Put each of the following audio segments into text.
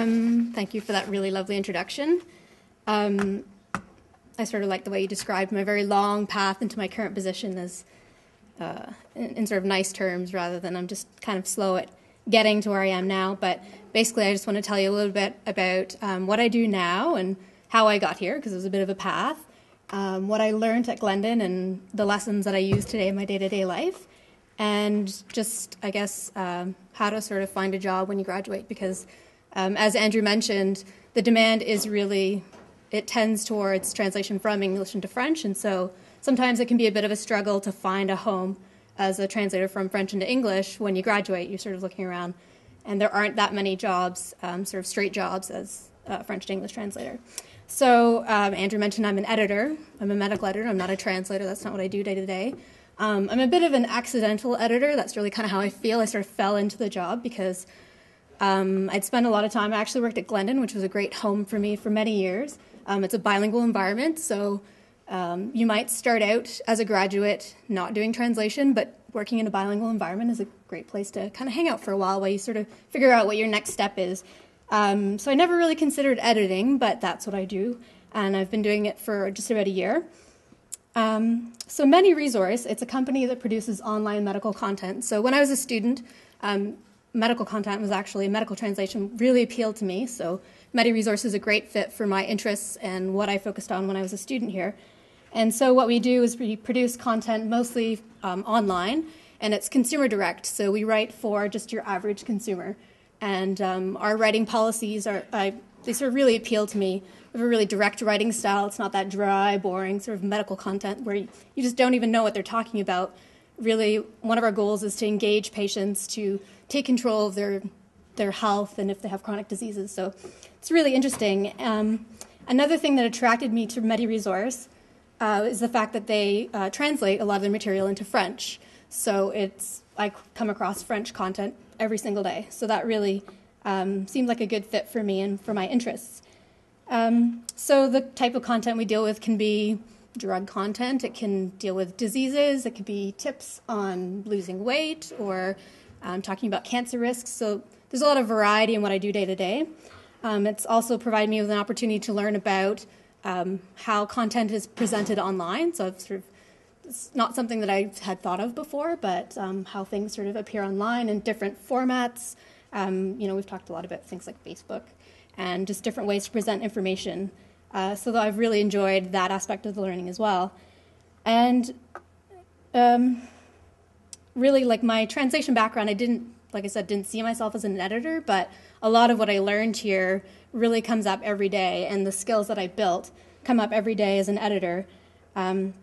Thank you for that really lovely introduction. I sort of like the way you described my very long path into my current position as in sort of nice terms rather than I'm just kind of slow at getting to where I am now. But basically, I just want to tell you a little bit about what I do now and how I got here, because it was a bit of a path, what I learned at Glendon and the lessons that I use today in my day-to-day life, and just, I guess, how to sort of find a job when you graduate, because as Andrew mentioned, the demand is really, it tends towards translation from English into French, and so sometimes it can be a bit of a struggle to find a home as a translator from French into English. When you graduate, you're sort of looking around, and there aren't that many jobs, sort of straight jobs as a French to English translator. So Andrew mentioned I'm an editor. I'm a medical editor. I'm not a translator. That's not what I do day to day. I'm a bit of an accidental editor. That's really kind of how I feel. I sort of fell into the job because I'd spent a lot of time. I actually worked at Glendon, which was a great home for me for many years. It's a bilingual environment, so you might start out as a graduate not doing translation, but working in a bilingual environment is a great place to kind of hang out for a while you sort of figure out what your next step is. So I never really considered editing, but that's what I do, and I've been doing it for just about a year. So Many Resource, it's a company that produces online medical content. So when I was a student, medical content was actually, medical translation really appealed to me, so Many Resource is a great fit for my interests and what I focused on when I was a student here. And so what we do is we produce content mostly online, and it's consumer direct, so we write for just your average consumer. And our writing policies they sort of really appeal to me. We have a really direct writing style. It's not that dry, boring sort of medical content where you just don't even know what they're talking about. Really, one of our goals is to engage patients to take control of their health and if they have chronic diseases. So it's really interesting. Another thing that attracted me to Many Resource is the fact that they translate a lot of their material into French. So I come across French content every single day. So that really seemed like a good fit for me and for my interests. So the type of content we deal with can be drug content. It can deal with diseases. It could be tips on losing weight or talking about cancer risks. So there's a lot of variety in what I do day to day. It's also provided me with an opportunity to learn about how content is presented online. So it's not something that I had thought of before, but how things sort of appear online in different formats. We've talked a lot about things like Facebook and just different ways to present information. So I've really enjoyed that aspect of the learning as well. And really, like my translation background, I didn't see myself as an editor, but a lot of what I learned here really comes up every day, and the skills that I built come up every day as an editor. One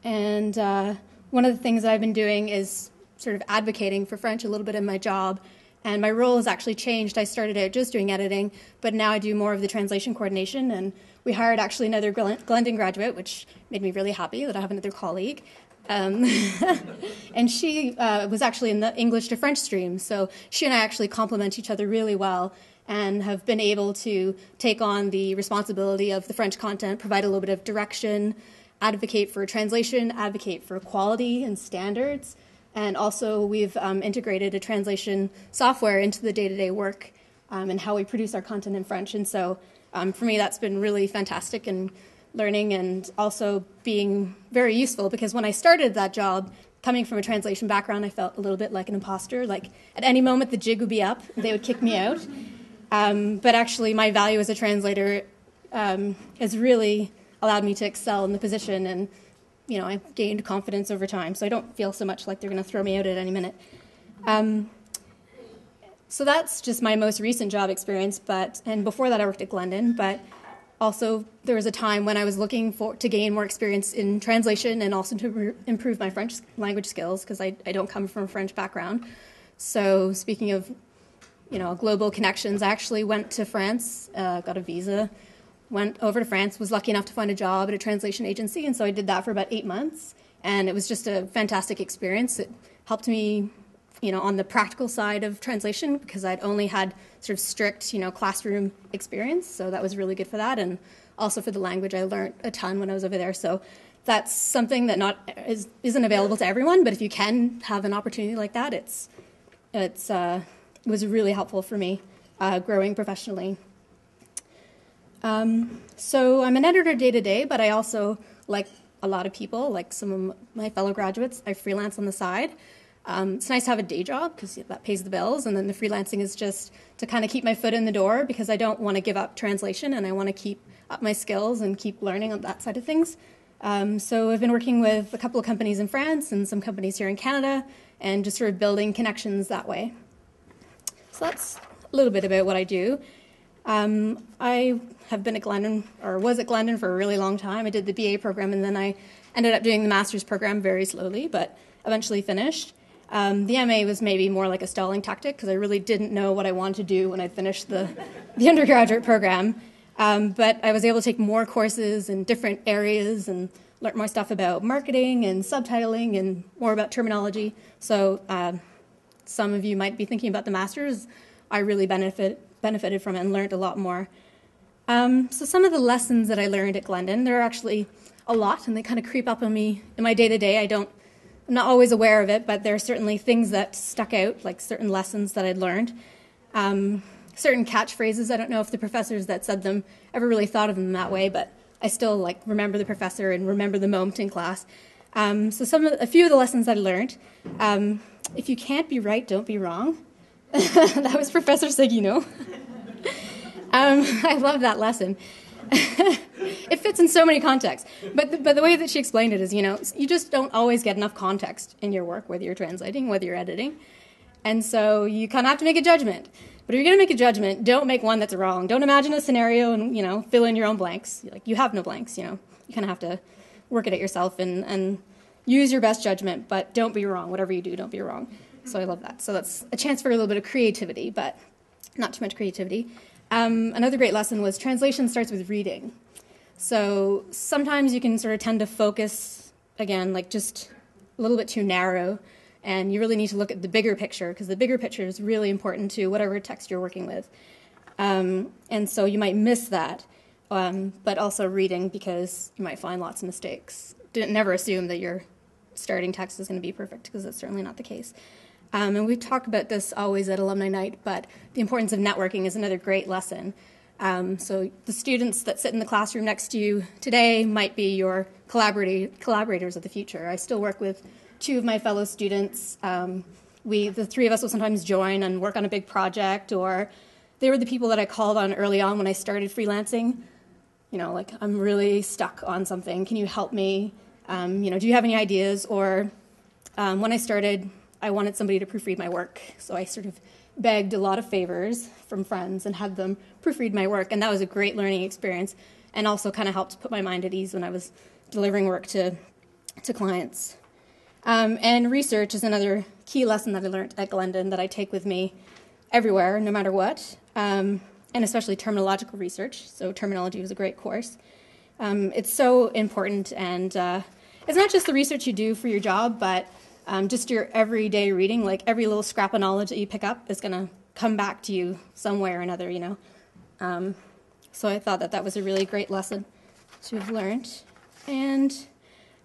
of the things that I've been doing is sort of advocating for French a little bit in my job, and my role has actually changed. I started out just doing editing, but now I do more of the translation coordination, and we hired actually another Glendon graduate, which made me really happy that I have another colleague. And she was actually in the English to French stream, so she and I actually complement each other really well and have been able to take on the responsibility of the French content, provide a little bit of direction, advocate for translation, advocate for quality and standards, and also we've integrated a translation software into the day-to-day work and how we produce our content in French. And so for me, that's been really fantastic and learning and also being very useful, because when I started that job, coming from a translation background, I felt a little bit like an imposter. Like at any moment, the jig would be up, they would kick me out. But actually, my value as a translator has really allowed me to excel in the position, and I've gained confidence over time, so I don't feel so much like they're going to throw me out at any minute. So that's just my most recent job experience, and before that I worked at Glendon, but also there was a time when I was looking to gain more experience in translation and also to improve my French language skills, because I don't come from a French background. So speaking of global connections, I actually went to France, got a visa, went over to France, was lucky enough to find a job at a translation agency, and so I did that for about 8 months, and it was just a fantastic experience. It helped me, on the practical side of translation, because I'd only had sort of strict, classroom experience, so that was really good for that, and also for the language, I learned a ton when I was over there, so that's something that isn't available to everyone, but if you can have an opportunity like that, it was really helpful for me. growing professionally. So I'm an editor day to day, but I also, like a lot of people, like some of my fellow graduates, I freelance on the side. It's nice to have a day job because that pays the bills, and then the freelancing is just to kind of keep my foot in the door because I don't want to give up translation and I want to keep up my skills and keep learning on that side of things. So I've been working with a couple of companies in France and some companies here in Canada and just sort of building connections that way. So that's a little bit about what I do. I have been at Glendon, or was at Glendon for a really long time. I did the BA program and then I ended up doing the master's program very slowly, but eventually finished. The MA was maybe more like a stalling tactic because I really didn't know what I wanted to do when I finished the undergraduate program. But I was able to take more courses in different areas and learn more stuff about marketing and subtitling and more about terminology. So some of you might be thinking about the master's. I really benefited from it and learned a lot more. So some of the lessons that I learned at Glendon, there are actually a lot, and they kind of creep up on me in my day-to-day. I'm not always aware of it, but there are certainly things that stuck out, like certain lessons that I'd learned. Certain catchphrases, I don't know if the professors that said them ever really thought of them that way, but I still remember the professor and remember the moment in class. So a few of the lessons that I learned, if you can't be right, don't be wrong. That was Professor Seguino. I love that lesson. It fits in so many contexts. But the way that she explained it is, you just don't always get enough context in your work, whether you're translating, whether you're editing. And so you kind of have to make a judgment. But if you're going to make a judgment, don't make one that's wrong. Don't imagine a scenario and, fill in your own blanks. You have no blanks, You kind of have to work it out yourself and use your best judgment, but don't be wrong. Whatever you do, don't be wrong. So I love that. So that's a chance for a little bit of creativity, but not too much creativity. Another great lesson was translation starts with reading. So sometimes you can sort of tend to focus, again, just a little bit too narrow, and you really need to look at the bigger picture because the bigger picture is really important to whatever text you're working with. And so you might miss that, but also reading because you might find lots of mistakes. Never assume that your starting text is going to be perfect because that's certainly not the case. And we talk about this always at Alumni Night, but the importance of networking is another great lesson. So the students that sit in the classroom next to you today might be your collaborators of the future. I still work with two of my fellow students. The three of us will sometimes join and work on a big project, or they were the people that I called on early on when I started freelancing. I'm really stuck on something. Can you help me? Do you have any ideas? Or when I started, I wanted somebody to proofread my work. So I sort of begged a lot of favors from friends and had them proofread my work. And that was a great learning experience and also kind of helped put my mind at ease when I was delivering work to clients. And research is another key lesson that I learned at Glendon that I take with me everywhere, no matter what, and especially terminological research. So terminology was a great course. It's so important, and it's not just the research you do for your job, but just your everyday reading, every little scrap of knowledge that you pick up is going to come back to you some way or another, So I thought that was a really great lesson to have learned. And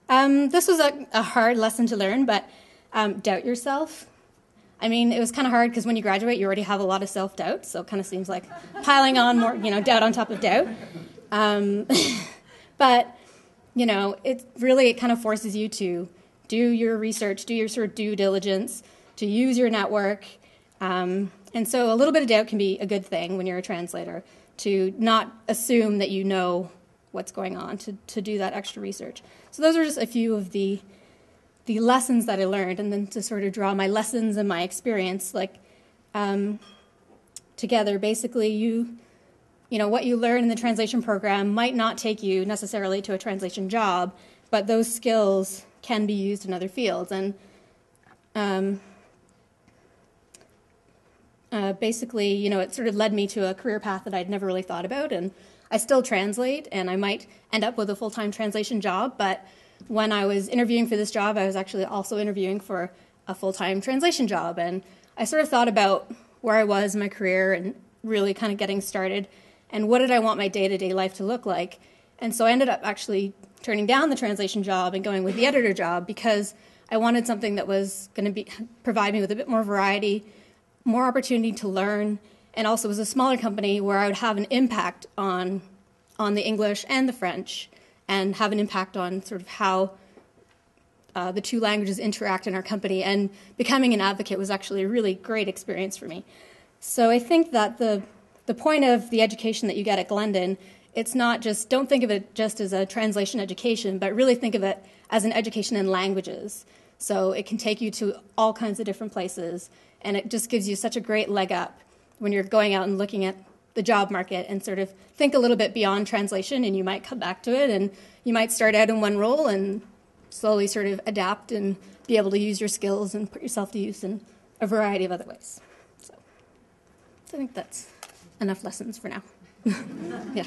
this was a hard lesson to learn, but doubt yourself. It was kind of hard because when you graduate, you already have a lot of self-doubt, so it kind of seems like piling on more, doubt on top of doubt. But, it kind of forces you to do your research, do your sort of due diligence, to use your network. And so a little bit of doubt can be a good thing when you're a translator, to not assume that you know what's going on, to do that extra research. So those are just a few of the lessons that I learned, and then to sort of draw my lessons and my experience together. Basically, what you learn in the translation program might not take you necessarily to a translation job, but those skills can be used in other fields. And basically, it sort of led me to a career path that I'd never really thought about. And I still translate, and I might end up with a full-time translation job. But when I was interviewing for this job, I was actually also interviewing for a full-time translation job. And I sort of thought about where I was in my career and really kind of getting started, and what did I want my day-to-day life to look like. And so I ended up actually turning down the translation job and going with the editor job because I wanted something that was going to provide me with a bit more variety, more opportunity to learn, and also was a smaller company where I would have an impact on the English and the French, and have an impact on sort of how the two languages interact in our company. And becoming an advocate was actually a really great experience for me. So I think that the point of the education that you get at Glendon, it's not just, don't think of it just as a translation education, but really think of it as an education in languages. So it can take you to all kinds of different places, and it just gives you such a great leg up when you're going out and looking at the job market, and sort of think a little bit beyond translation, and you might come back to it, and you might start out in one role and slowly sort of adapt and be able to use your skills and put yourself to use in a variety of other ways. So I think that's enough lessons for now. Yeah.